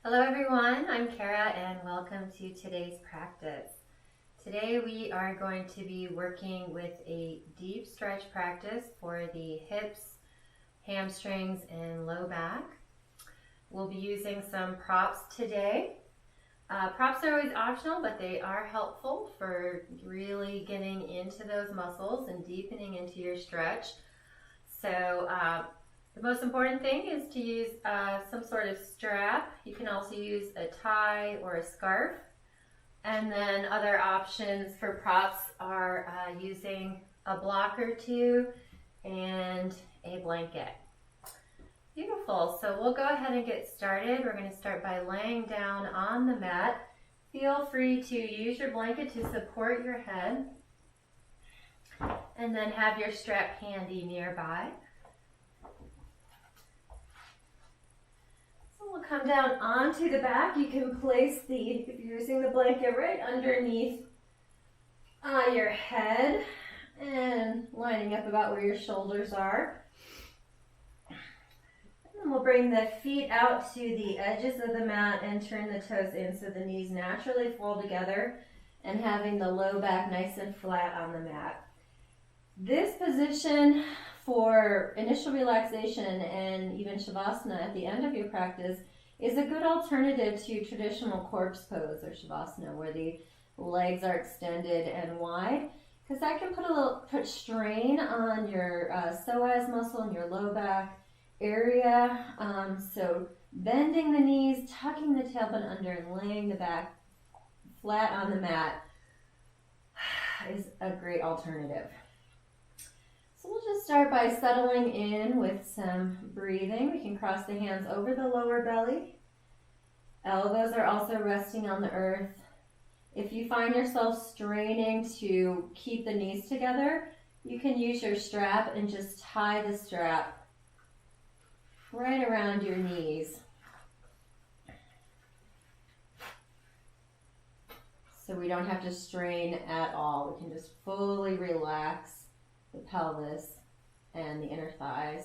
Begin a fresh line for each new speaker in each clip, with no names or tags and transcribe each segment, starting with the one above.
Hello everyone, I'm Kara and welcome to today's practice. Today we are going to be working with a deep stretch practice for the hips, hamstrings, and low back. We'll be using some props today. Props are always optional, but they are helpful for really getting into those muscles and deepening into your stretch. So the most important thing is to use some sort of strap. You can also use a tie or a scarf. And then other options for props are using a block or two and a blanket. Beautiful. So we'll go ahead and get started. We're going to start by laying down on the mat. Feel free to use your blanket to support your head. And then have your strap handy nearby. We'll come down onto the back. You can place if you're using the blanket, right underneath your head and lining up about where your shoulders are. And then we'll bring the feet out to the edges of the mat and turn the toes in so the knees naturally fold together and having the low back nice and flat on the mat. This position for initial relaxation and even Shavasana at the end of your practice is a good alternative to traditional corpse pose or Shavasana, where the legs are extended and wide, because that can put strain on your psoas muscle in your low back area. So bending the knees, tucking the tailbone under, and laying the back flat on the mat is a great alternative. So we'll just start by settling in with some breathing. We can cross the hands over the lower belly. Elbows are also resting on the earth. If you find yourself straining to keep the knees together, you can use your strap and just tie the strap right around your knees. So we don't have to strain at all. We can just fully relax the pelvis and the inner thighs.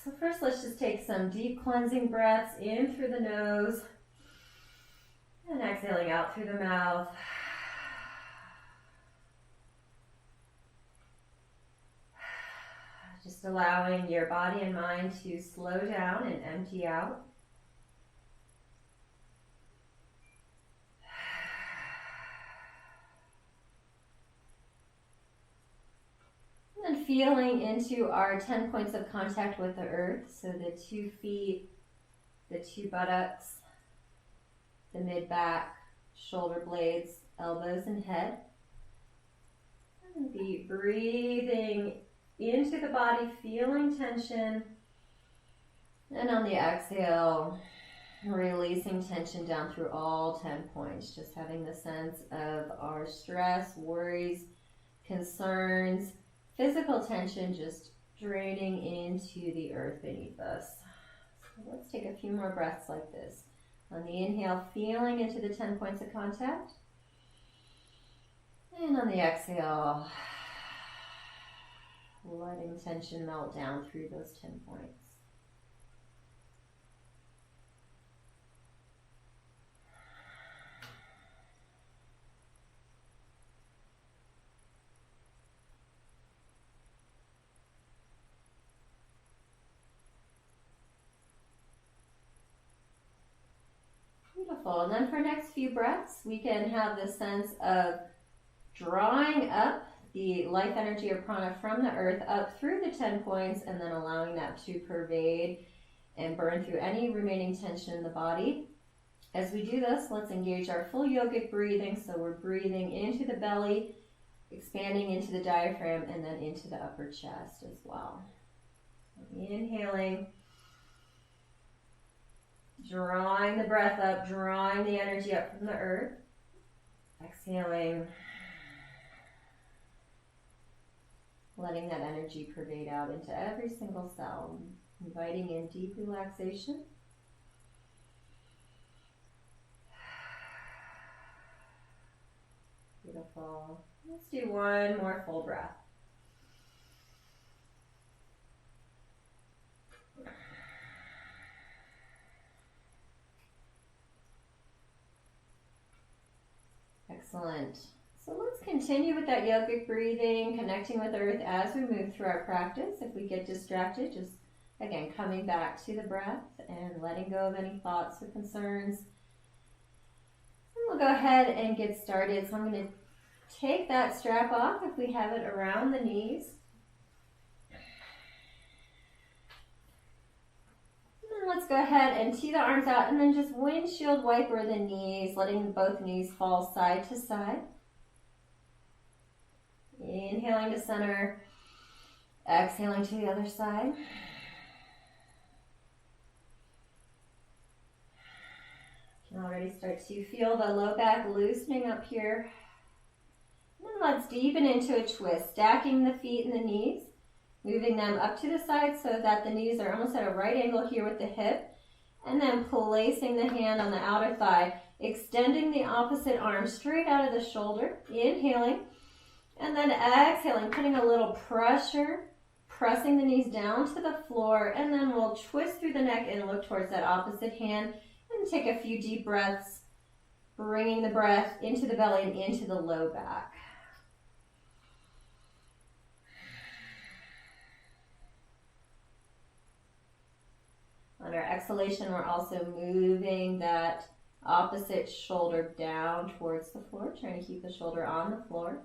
So first, let's just take some deep cleansing breaths in through the nose and exhaling out through the mouth. Just allowing your body and mind to slow down and empty out. And feeling into our 10 points of contact with the earth. So the 2 feet, the 2 buttocks, the mid-back, shoulder blades, elbows, and head. And be breathing into the body, feeling tension. And on the exhale, releasing tension down through all 10 points. Just having the sense of our stress, worries, concerns, physical tension just draining into the earth beneath us. So let's take a few more breaths like this. On the inhale, feeling into the 10 points of contact. And on the exhale, letting tension melt down through those 10 points. Beautiful. And then for next few breaths, we can have the sense of drawing up the life energy or prana from the earth up through the 10 points and then allowing that to pervade and burn through any remaining tension in the body. As we do this, let's engage our full yogic breathing. So we're breathing into the belly, expanding into the diaphragm, and then into the upper chest as well. Inhaling. Drawing the breath up, drawing the energy up from the earth. Exhaling. Letting that energy pervade out into every single cell. Inviting in deep relaxation. Beautiful. Let's do one more full breath. Excellent. So let's continue with that yogic breathing, connecting with earth as we move through our practice. If we get distracted, just again, coming back to the breath and letting go of any thoughts or concerns. And we'll go ahead and get started. So I'm going to take that strap off if we have it around the knees. Let's go ahead and tee the arms out and then just windshield wiper the knees, letting both knees fall side to side. Inhaling to center, exhaling to the other side. You can already start to feel the low back loosening up here. And then let's deepen into a twist, stacking the feet and the knees. Moving them up to the side so that the knees are almost at a right angle here with the hip. And then placing the hand on the outer thigh, extending the opposite arm straight out of the shoulder. Inhaling. And then exhaling, putting a little pressure, pressing the knees down to the floor. And then we'll twist through the neck and look towards that opposite hand. And take a few deep breaths, bringing the breath into the belly and into the low back. On our exhalation, we're also moving that opposite shoulder down towards the floor, trying to keep the shoulder on the floor.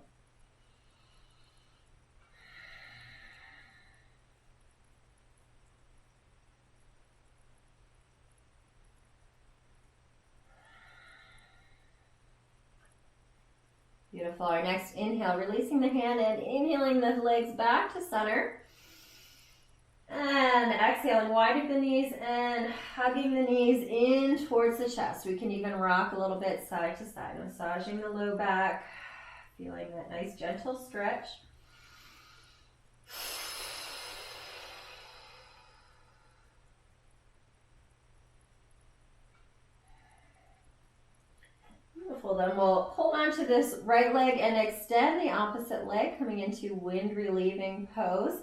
Beautiful. Our next inhale, releasing the hand and inhaling the legs back to center. And exhaling, widen the knees and hugging the knees in towards the chest. We can even rock a little bit side to side, massaging the low back, feeling that nice gentle stretch. Beautiful. Then we'll hold on to this right leg and extend the opposite leg, coming into wind relieving pose.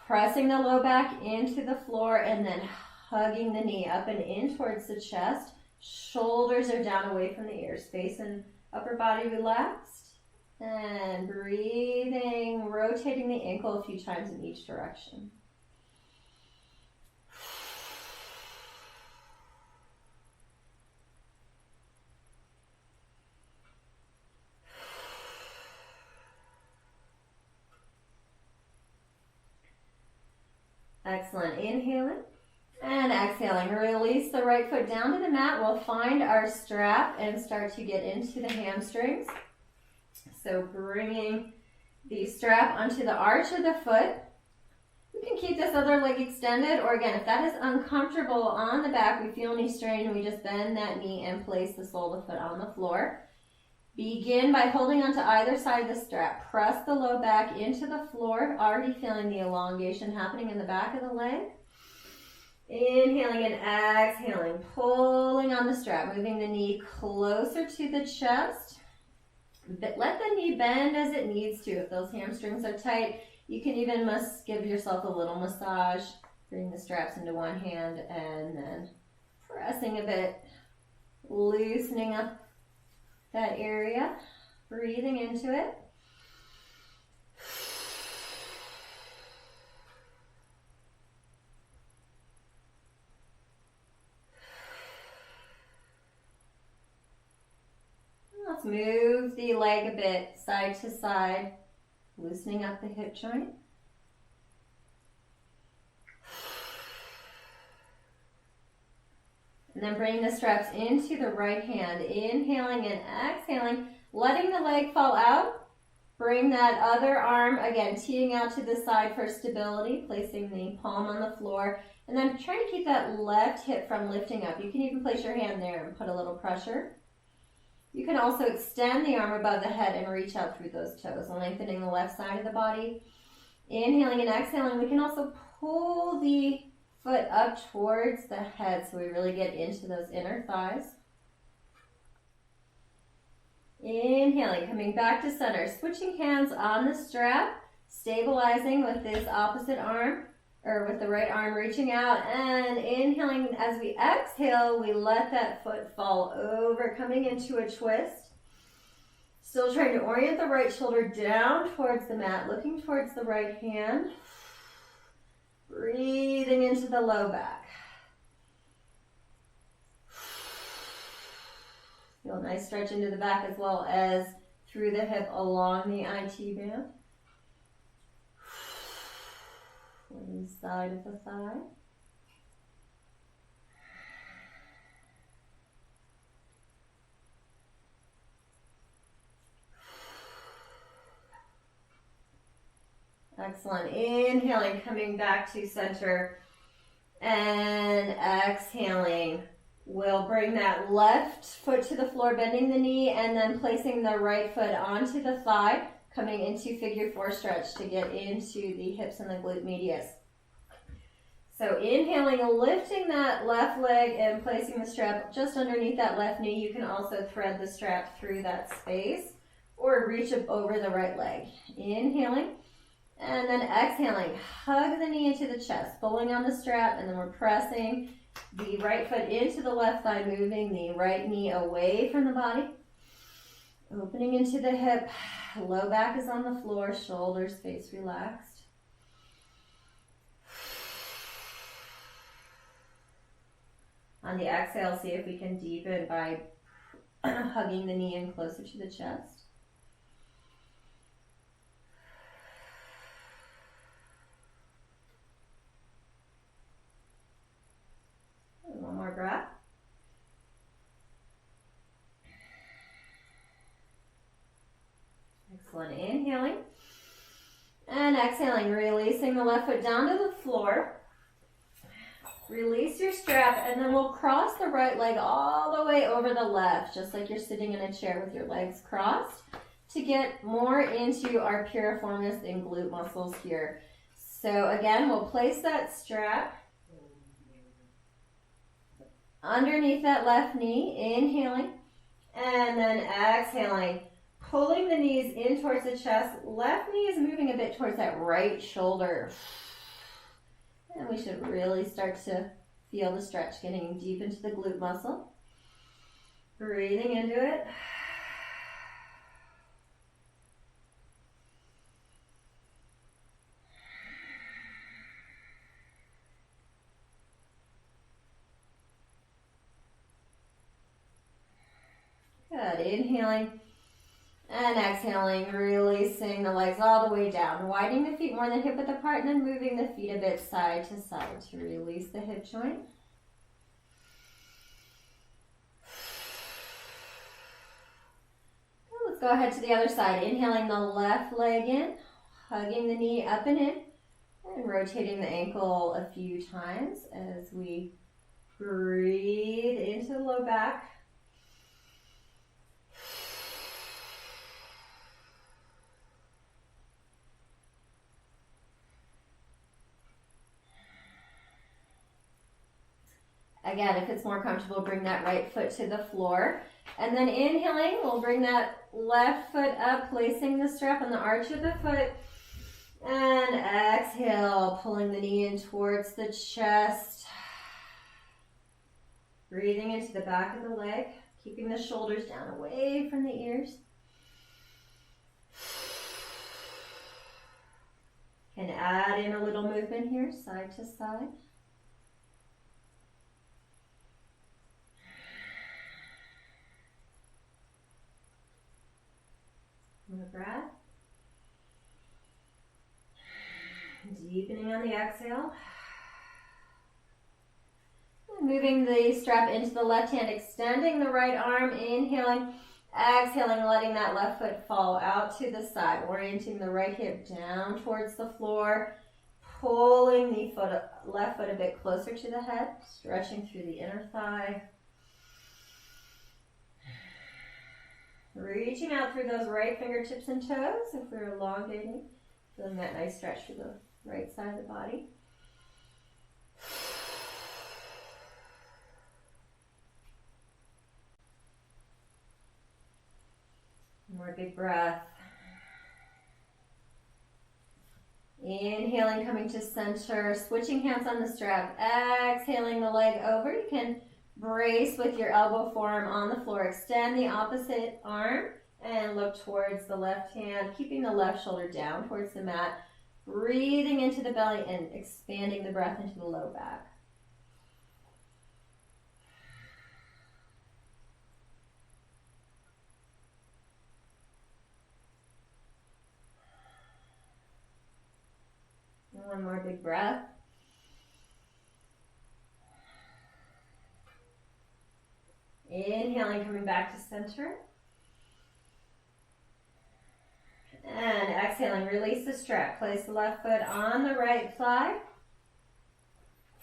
Pressing the low back into the floor and then hugging the knee up and in towards the chest. Shoulders are down away from the ears. Face and upper body relaxed. And breathing, rotating the ankle a few times in each direction. Excellent. Inhaling and exhaling. Release the right foot down to the mat. We'll find our strap and start to get into the hamstrings. So bringing the strap onto the arch of the foot. You can keep this other leg extended, or again, if that is uncomfortable on the back, we feel any strain, we just bend that knee and place the sole of the foot on the floor. Begin by holding onto either side of the strap. Press the low back into the floor, already feeling the elongation happening in the back of the leg. Inhaling and exhaling, pulling on the strap, moving the knee closer to the chest. Let the knee bend as it needs to. If those hamstrings are tight, you can even give yourself a little massage. Bring the straps into one hand and then pressing a bit, loosening up that area, breathing into it. Let's move the leg a bit side to side, loosening up the hip joint. And then bring the straps into the right hand, inhaling and exhaling, letting the leg fall out. Bring that other arm, again, teeing out to the side for stability, placing the palm on the floor, and then trying to keep that left hip from lifting up. You can even place your hand there and put a little pressure. You can also extend the arm above the head and reach out through those toes, lengthening the left side of the body. Inhaling and exhaling, we can also pull the foot up towards the head so we really get into those inner thighs. Inhaling, coming back to center, switching hands on the strap, stabilizing with this opposite arm, or with the right arm reaching out, and inhaling. As we exhale, we let that foot fall over, coming into a twist. Still trying to orient the right shoulder down towards the mat, looking towards the right hand. Breathing into the low back. Feel a nice stretch into the back as well as through the hip along the IT band. Inside of the thigh. Excellent. Inhaling, coming back to center, and exhaling. We'll bring that left foot to the floor, bending the knee, and then placing the right foot onto the thigh, coming into figure four stretch to get into the hips and the glute medius. So inhaling, lifting that left leg and placing the strap just underneath that left knee. You can also thread the strap through that space or reach up over the right leg. Inhaling. And then exhaling, hug the knee into the chest, pulling on the strap, and then we're pressing the right foot into the left thigh, moving the right knee away from the body. Opening into the hip, low back is on the floor, shoulders face relaxed. On the exhale, see if we can deepen by hugging the knee in closer to the chest. One more breath. Excellent. Inhaling and exhaling, releasing the left foot down to the floor. Release your strap, and then we'll cross the right leg all the way over the left, just like you're sitting in a chair with your legs crossed, to get more into our piriformis and glute muscles here. So again, we'll place that strap underneath that left knee, inhaling, and then exhaling, pulling the knees in towards the chest. Left knee is moving a bit towards that right shoulder. And we should really start to feel the stretch getting deep into the glute muscle. Breathing into it. Good. Inhaling and exhaling, releasing the legs all the way down, widening the feet more than hip width apart, and then moving the feet a bit side to side to release the hip joint. Let's go ahead to the other side. Inhaling the left leg in, hugging the knee up and in, and rotating the ankle a few times as we breathe into the low back. Again, if it's more comfortable, bring that right foot to the floor. And then inhaling, we'll bring that left foot up, placing the strap on the arch of the foot. And exhale, pulling the knee in towards the chest. Breathing into the back of the leg, keeping the shoulders down away from the ears. Can add in a little movement here, side to side. More breath. Deepening on the exhale. Moving the strap into the left hand, extending the right arm, inhaling, exhaling, letting that left foot fall out to the side, orienting the right hip down towards the floor, pulling the left foot a bit closer to the head, stretching through the inner thigh. Reaching out through those right fingertips and toes if we're elongating, feeling that nice stretch through the right side of the body. More big breath. Inhaling, coming to center, switching hands on the strap, exhaling the leg over. You can brace with your elbow forearm on the floor. Extend the opposite arm And look towards the left hand, keeping the left shoulder down towards the mat. Breathing into the belly and expanding the breath into the low back. And one more big breath. Inhaling, coming back to center. And exhaling, release the strap. Place the left foot on the right thigh.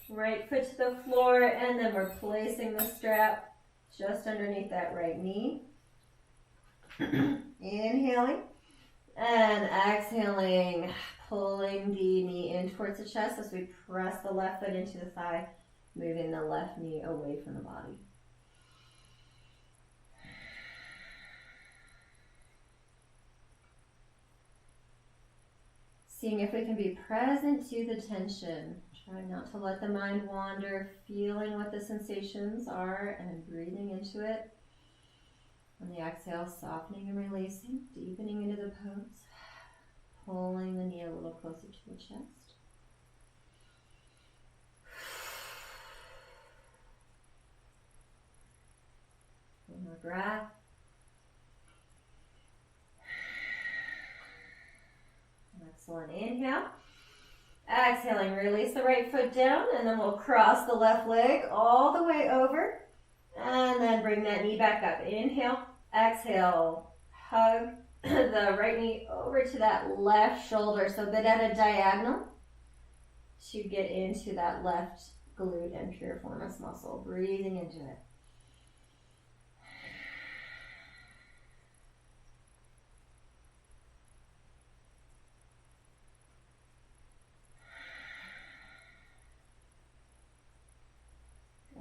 Right foot to the floor, and then we're placing the strap just underneath that right knee. Inhaling and exhaling, pulling the knee in towards the chest as we press the left foot into the thigh, moving the left knee away from the body. Seeing if we can be present to the tension. Try not to let the mind wander, feeling what the sensations are and breathing into it. On the exhale, softening and releasing, deepening into the pose, pulling the knee a little closer to the chest. One more breath. Excellent. Inhale. Exhaling, release the right foot down, and then we'll cross the left leg all the way over, and then bring that knee back up. Inhale, exhale, hug the right knee over to that left shoulder, so a bit at a diagonal to get into that left glute and piriformis muscle, breathing into it.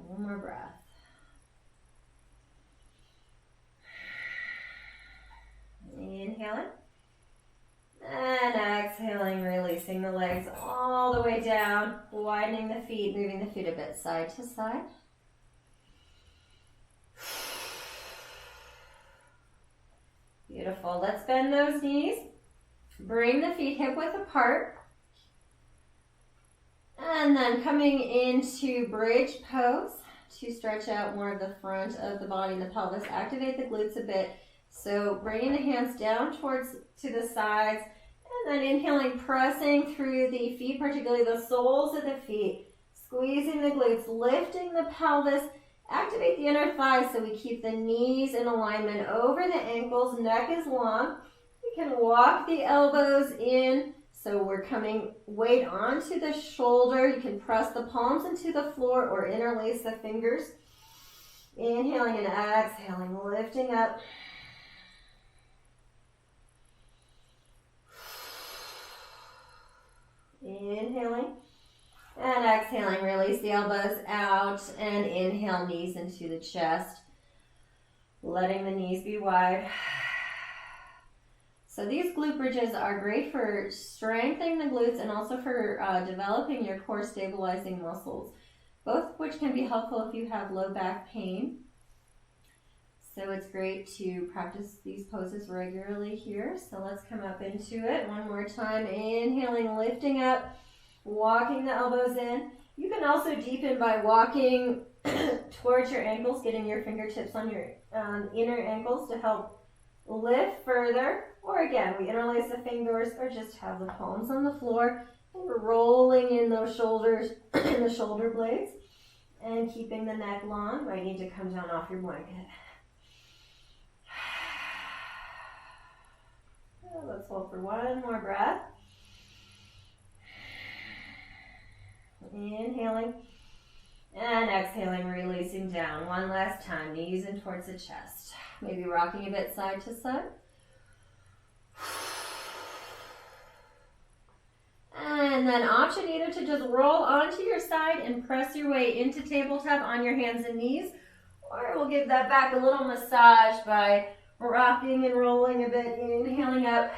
One more breath. Inhaling. And exhaling, releasing the legs all the way down, widening the feet, moving the feet a bit side to side. Beautiful. Let's bend those knees. Bring the feet hip width apart. And then coming into bridge pose to stretch out more of the front of the body and the pelvis. Activate the glutes a bit. So bringing the hands down towards to the sides, and then inhaling, pressing through the feet, particularly the soles of the feet, squeezing the glutes, lifting the pelvis. Activate the inner thighs so we keep the knees in alignment over the ankles. Neck is long. We can walk the elbows in. So we're coming weight onto the shoulder. You can press the palms into the floor or interlace the fingers. Inhaling and exhaling, lifting up. Inhaling and exhaling, release the elbows out and inhale, knees into the chest. Letting the knees be wide. So these glute bridges are great for strengthening the glutes and also for developing your core stabilizing muscles, both of which can be helpful if you have low back pain. So it's great to practice these poses regularly here. So let's come up into it one more time. Inhaling, lifting up, walking the elbows in. You can also deepen by walking towards your ankles, getting your fingertips on your inner ankles to help lift further. Or again, we interlace the fingers or just have the palms on the floor. And we're rolling in those shoulders, in the shoulder blades, and keeping the neck long. Might need to come down off your blanket. Let's hold for one more breath. Inhaling and exhaling, releasing down. One last time, knees in towards the chest. Maybe rocking a bit side to side. And then option either to just roll onto your side and press your way into tabletop on your hands and knees, or we'll give that back a little massage by rocking and rolling a bit, inhaling up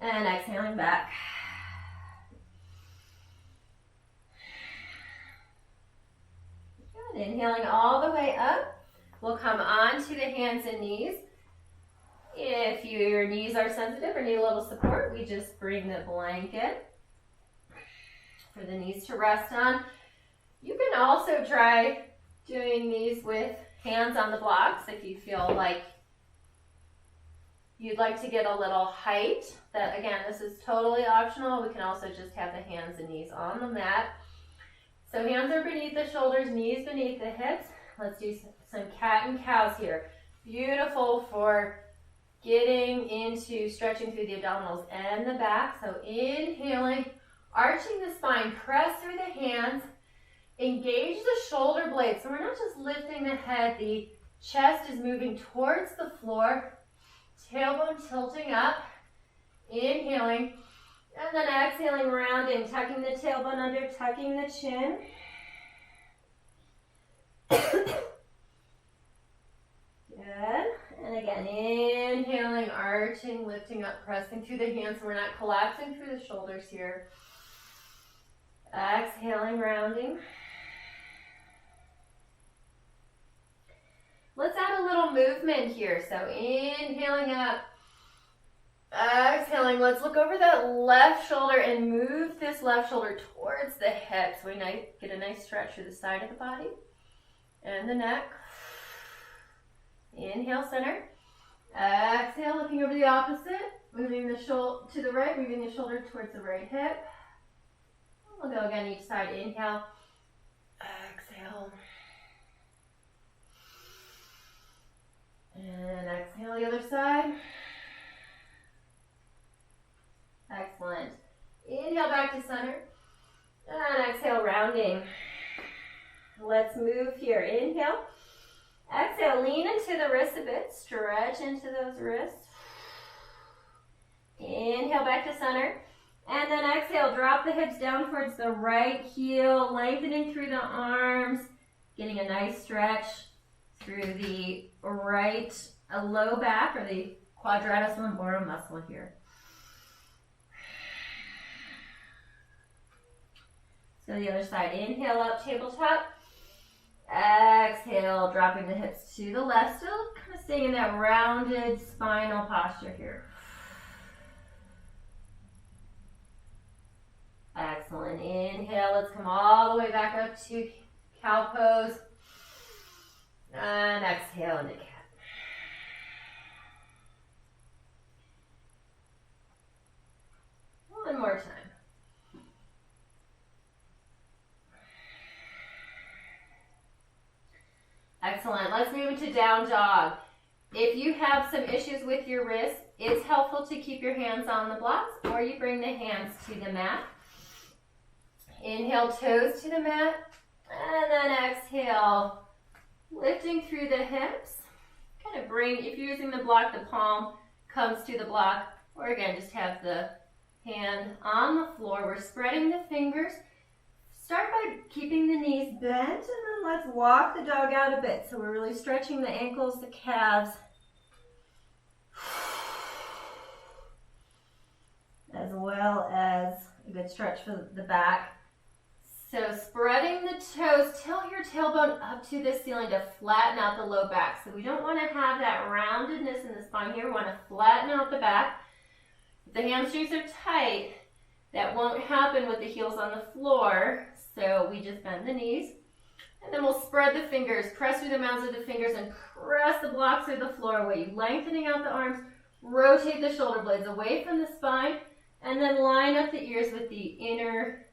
and exhaling back. Good. Inhaling all the way up. We'll come onto the hands and knees. If your knees are sensitive or need a little support, we just bring the blanket for the knees to rest on. You can also try doing these with hands on the blocks if you feel like you'd like to get a little height. That, again, this is totally optional. We can also just have the hands and knees on the mat. So hands are beneath the shoulders, knees beneath the hips. Let's do some cat and cows here. Beautiful for getting into stretching through the abdominals and the back. So inhaling, arching the spine, press through the hands, engage the shoulder blades. So we're not just lifting the head, the chest is moving towards the floor, tailbone tilting up, inhaling, and then exhaling, rounding, tucking the tailbone under, tucking the chin. Good. And again, inhaling, arching, lifting up, pressing through the hands so we're not collapsing through the shoulders here. Exhaling, rounding. Let's add a little movement here. So inhaling up, exhaling. Let's look over that left shoulder and move this left shoulder towards the hips. We get a nice stretch through the side of the body and the neck. Inhale, center. Exhale, looking over the opposite. Moving the shoulder to the right, moving the shoulder towards the right hip. We'll go again each side. Inhale. Exhale. And exhale the other side. Excellent. Inhale back to center. And exhale, rounding. Let's move here. Inhale. Exhale, lean into the wrists a bit. Stretch into those wrists. Inhale back to center. And then exhale, drop the hips down towards the right heel, lengthening through the arms, getting a nice stretch through the right low back or the quadratus lumborum muscle here. So the other side, inhale up, tabletop. Exhale, dropping the hips to the left, still kind of staying in that rounded spinal posture here. Excellent. Inhale, let's come all the way back up to cow pose. And exhale into cat. One more time. Excellent. Let's move into down dog. If you have some issues with your wrists, it's helpful to keep your hands on the blocks or you bring the hands to the mat. Inhale, toes to the mat, and then exhale, lifting through the hips. Kind of bring, if you're using the block, the palm comes to the block, or again, just have the hand on the floor. We're spreading the fingers. Start by keeping the knees bent, and then let's walk the dog out a bit. So we're really stretching the ankles, the calves, as well as a good stretch for the back. So spreading the toes, tilt your tailbone up to the ceiling to flatten out the low back. So we don't want to have that roundedness in the spine here. We want to flatten out the back. If the hamstrings are tight, that won't happen with the heels on the floor. So we just bend the knees. And then we'll spread the fingers, press through the mounds of the fingers and press the blocks through the floor away. Lengthening out the arms, rotate the shoulder blades away from the spine, and then line up the ears with the inner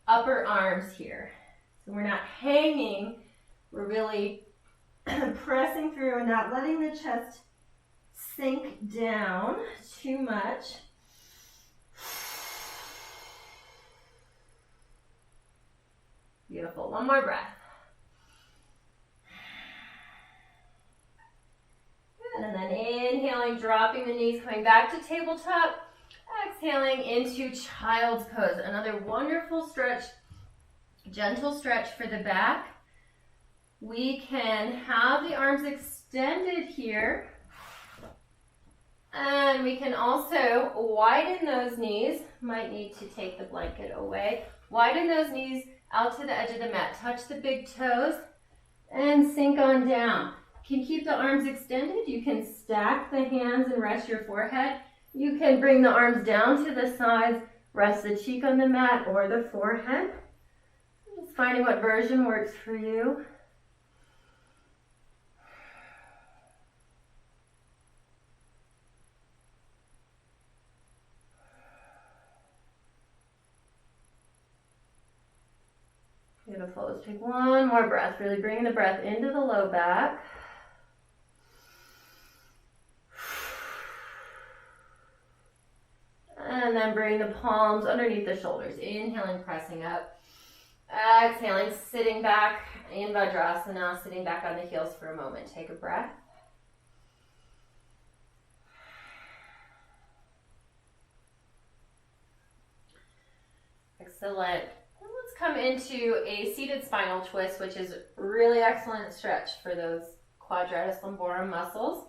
upper arms here. So we're not hanging, we're really pressing through and not letting the chest sink down too much. Beautiful. One more breath. Good. And then inhaling, dropping the knees, coming back to tabletop. Exhaling into child's pose. Another wonderful stretch, gentle stretch for the back. We can have the arms extended here. And we can also widen those knees. Might need to take the blanket away. Widen those knees out to the edge of the mat. Touch the big toes and sink on down. can keep the arms extended. You can stack the hands and rest your forehead. You can bring the arms down to the sides, rest the cheek on the mat or the forehead. Just finding what version works for you. Beautiful. Let's take one more breath. Really bringing the breath into the low back. And then bring the palms underneath the shoulders. Inhaling, pressing up. Exhaling, sitting back in Vajrasana, sitting back on the heels for a moment. Take a breath. Excellent. Let's come into a seated spinal twist, which is really excellent stretch for those quadratus lumborum muscles.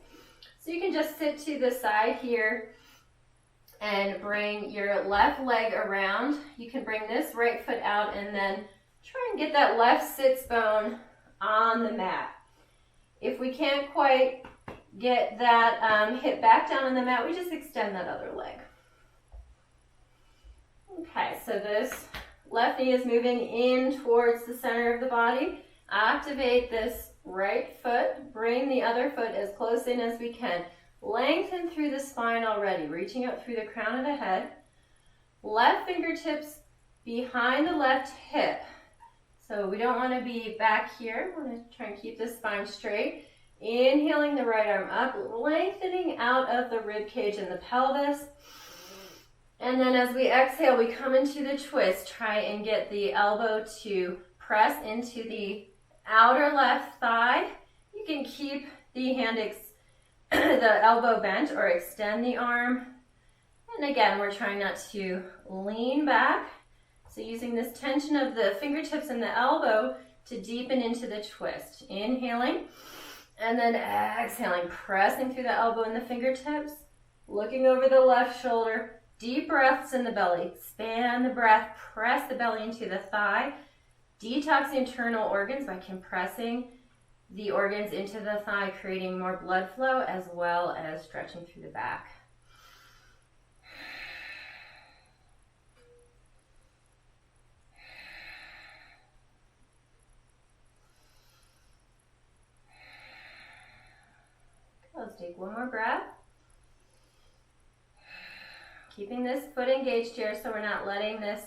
So you can just sit to the side here and bring your left leg around. You can bring this right foot out and then try and get that left sits bone on the mat. If we can't quite get that hip back down on the mat, we just extend that other leg. Okay, so this left knee is moving in towards the center of the body. Activate this right foot. Bring the other foot as close in as we can. Lengthen through the spine already, reaching up through the crown of the head. Left fingertips behind the left hip. So we don't want to be back here. We want to try and keep the spine straight. Inhaling the right arm up, lengthening out of the rib cage and the pelvis. And then as we exhale, we come into the twist. Try and get the elbow to press into the outer left thigh. You can keep the hand the elbow bent or extend the arm. And again, we're trying not to lean back. So using this tension of the fingertips and the elbow to deepen into the twist. Inhaling and then exhaling, pressing through the elbow and the fingertips, looking over the left shoulder. Deep breaths in the belly. Expand the breath, press the belly into the thigh. Detox the internal organs by compressing the organs into the thigh, creating more blood flow as well as stretching through the back. Let's take one more breath. Keeping this foot engaged here so we're not letting this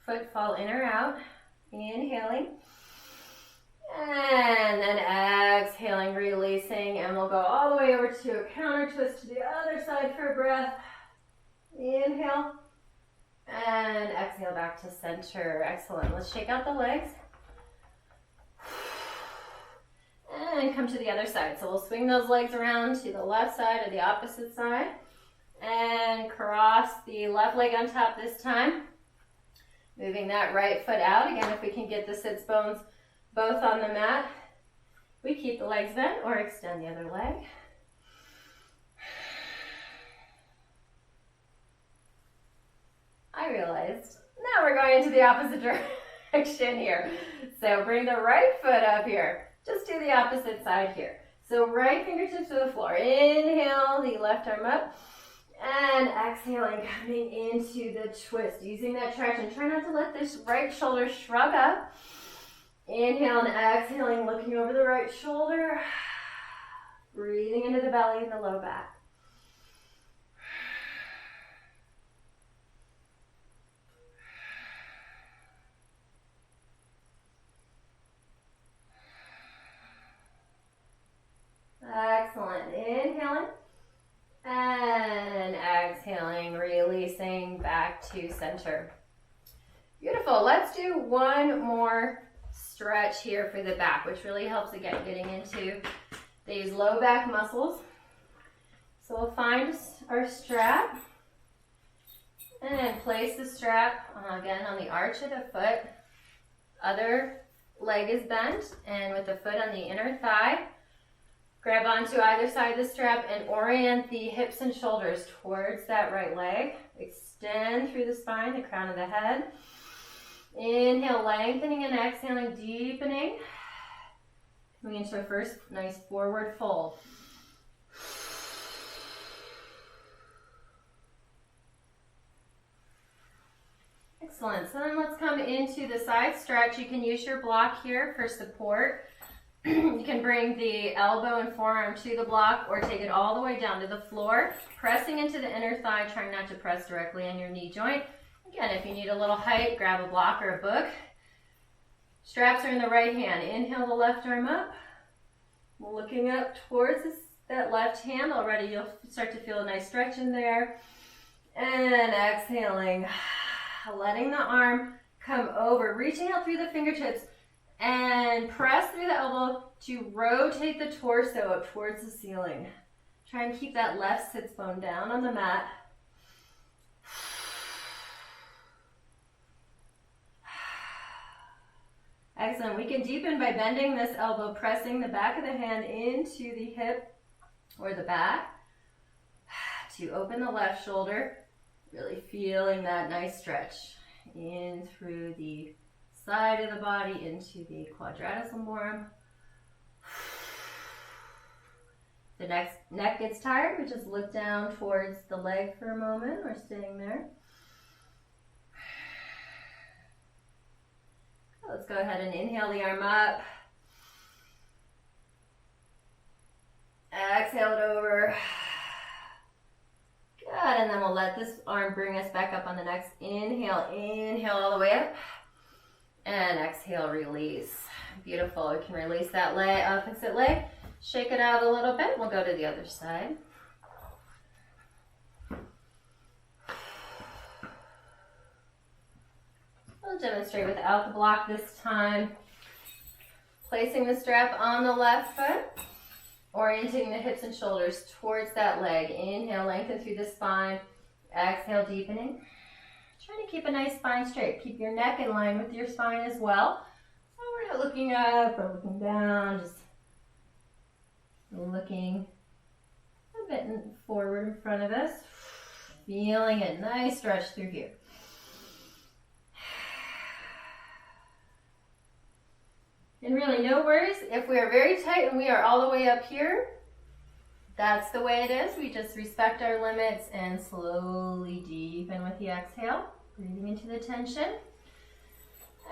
foot fall in or out. Inhaling. And then exhaling, releasing, and we'll go all the way over to a counter twist to the other side for a breath. Inhale. And exhale back to center. Excellent. Let's shake out the legs. And come to the other side. So we'll swing those legs around to the left side or the opposite side. And cross the left leg on top this time. Moving that right foot out. Again, if we can get the sits bones both on the mat, we keep the legs bent or extend the other leg. I realized now we're going into the opposite direction here. So bring the right foot up here. Just do the opposite side here. So right fingertips to the floor. Inhale, the left arm up. And exhaling, coming into the twist. Using that traction. Try not to let this right shoulder shrug up. Inhale and exhaling, looking over the right shoulder. Breathing into the belly and the low back. Excellent. Inhaling. And exhaling, releasing back to center. Beautiful. Let's do one more stretch here for the back, which really helps again getting into these low back muscles. So we'll find our strap and place the strap again on the arch of the foot. Other leg is bent, and with the foot on the inner thigh, grab onto either side of the strap and orient the hips and shoulders towards that right leg. Extend through the spine, the crown of the head. Inhale, lengthening and exhaling, deepening. Moving into a first nice forward fold. Excellent. So then let's come into the side stretch. You can use your block here for support. You can bring the elbow and forearm to the block or take it all the way down to the floor, pressing into the inner thigh, trying not to press directly on your knee joint. Again, if you need a little height, grab a block or a book. Straps are in the right hand. Inhale the left arm up. Looking up towards that left hand. Already you'll start to feel a nice stretch in there. And exhaling. Letting the arm come over, reaching out through the fingertips and press through the elbow to rotate the torso up towards the ceiling. Try and keep that left sits bone down on the mat. Excellent. We can deepen by bending this elbow, pressing the back of the hand into the hip or the back to open the left shoulder. Really feeling that nice stretch in through the side of the body into the quadratus lumborum. The neck gets tired, we just look down towards the leg for a moment or staying there. Let's go ahead and inhale the arm up. Exhale it over. Good, and then we'll let this arm bring us back up on the next inhale. Inhale all the way up. And exhale, release. Beautiful. We can release that leg, opposite leg. Shake it out a little bit. We'll go to the other side. We'll demonstrate without the block this time. Placing the strap on the left foot. Orienting the hips and shoulders towards that leg. Inhale, lengthen through the spine. Exhale, deepening. Trying to keep a nice spine straight. Keep your neck in line with your spine as well. So we're not looking up or looking down, just looking a bit forward in front of us. Feeling a nice stretch through here. And really no worries, if we are very tight and we are all the way up here, that's the way it is. We just respect our limits and slowly deepen with the exhale, breathing into the tension.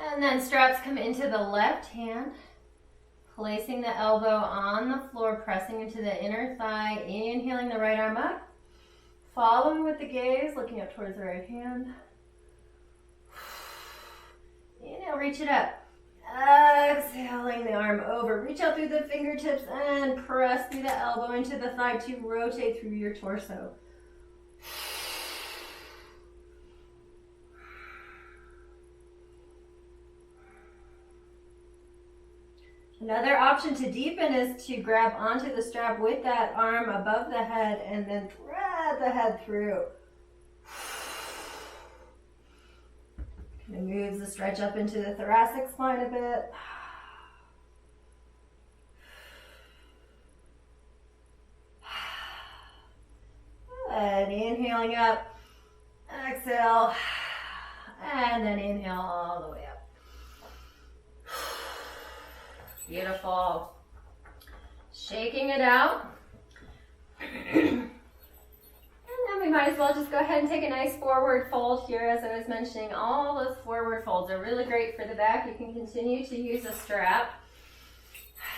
And then straps come into the left hand, placing the elbow on the floor, pressing into the inner thigh, inhaling the right arm up, following with the gaze, looking up towards the right hand. Inhale, reach it up. Exhaling the arm over, reach out through the fingertips and press through the elbow into the thigh to rotate through your torso. Another option to deepen is to grab onto the strap with that arm above the head and then thread the head through. It moves the stretch up into the thoracic spine a bit. And inhaling up, exhale, and then inhale all the way up. Beautiful. Shaking it out. We might as well just go ahead and take a nice forward fold here. As I was mentioning, all those forward folds are really great for the back. You can continue to use a strap.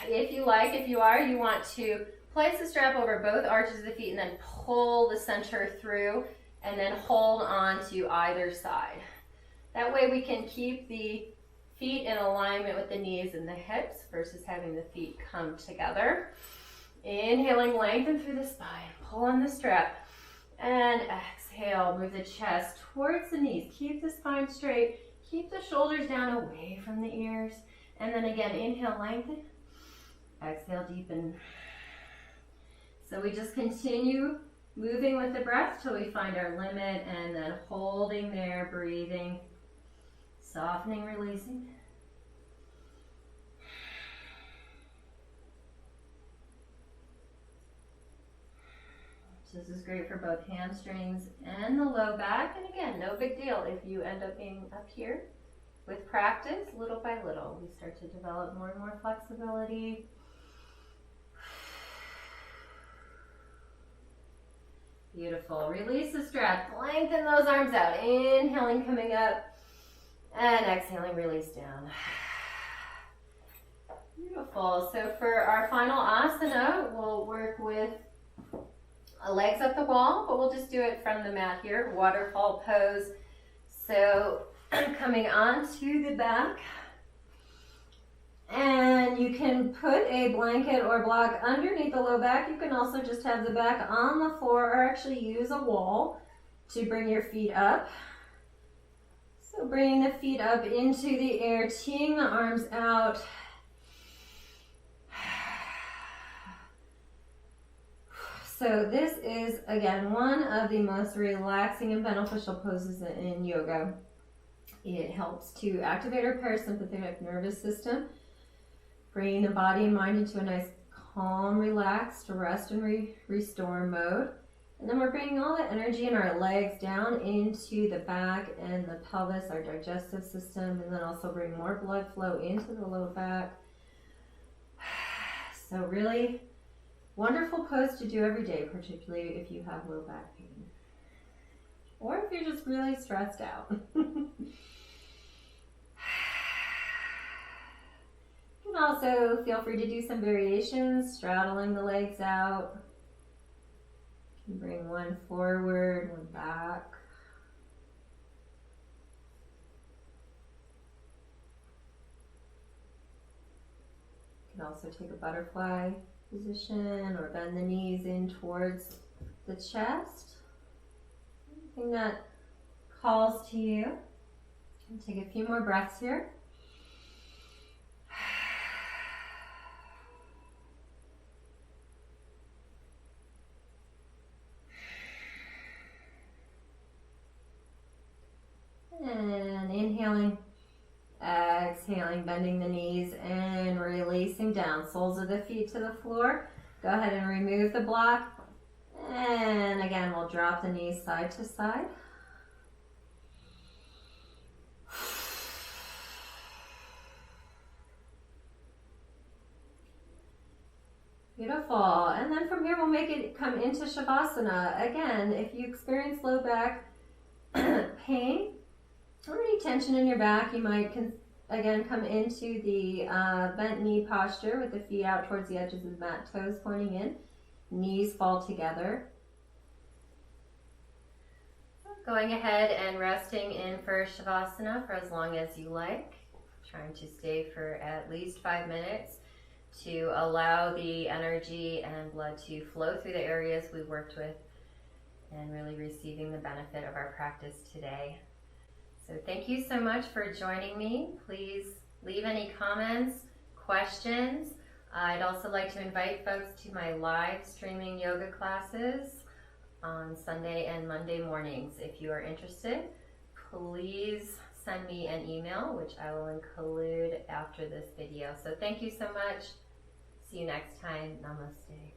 If you like, if you want to place the strap over both arches of the feet and then pull the center through and then hold on to either side. That way we can keep the feet in alignment with the knees and the hips versus having the feet come together. Inhaling, lengthen through the spine, pull on the strap. And exhale, move the chest towards the knees. Keep the spine straight. Keep the shoulders down away from the ears. And then again, inhale, lengthen. Exhale, deepen. So we just continue moving with the breath till we find our limit and then holding there, breathing, softening, releasing. So this is great for both hamstrings and the low back. And again, no big deal if you end up being up here with practice, little by little, we start to develop more and more flexibility. Beautiful. Release the stress. Lengthen those arms out. Inhaling, coming up, and exhaling, release down. Beautiful. So for our final asana, we'll work with legs up the wall, but we'll just do it from the mat here. Waterfall pose. So coming onto the back, and you can put a blanket or block underneath the low back. You can also just have the back on the floor, or actually use a wall to bring your feet up. So bringing the feet up into the air, teeing the arms out. So this is, again, one of the most relaxing and beneficial poses in yoga. It helps to activate our parasympathetic nervous system, bringing the body and mind into a nice, calm, relaxed, rest and restore mode. And then we're bringing all the energy in our legs down into the back and the pelvis, our digestive system, and then also bring more blood flow into the low back. So really wonderful pose to do every day, particularly if you have low back pain or if you're just really stressed out. You can also feel free to do some variations, straddling the legs out. You can bring one forward, one back. You can also take a butterfly position or bend the knees in towards the chest. Anything that calls to you. And take a few more breaths here. And inhaling, exhaling, bending the knees and releasing down. Soles of the feet to the floor. Go ahead and remove the block. And again, we'll drop the knees side to side. Beautiful. And then from here, we'll make it come into Shavasana. Again, if you experience low back pain or any tension in your back, you might again come into the bent knee posture with the feet out towards the edges of the mat, toes pointing in, knees fall together. Going ahead and resting in for Shavasana for as long as you like, trying to stay for at least 5 minutes to allow the energy and blood to flow through the areas we worked with and really receiving the benefit of our practice today. So thank you so much for joining me. Please leave any comments, questions. I'd also like to invite folks to my live streaming yoga classes on Sunday and Monday mornings. If you are interested, please send me an email, which I will include after this video. So thank you so much. See you next time. Namaste.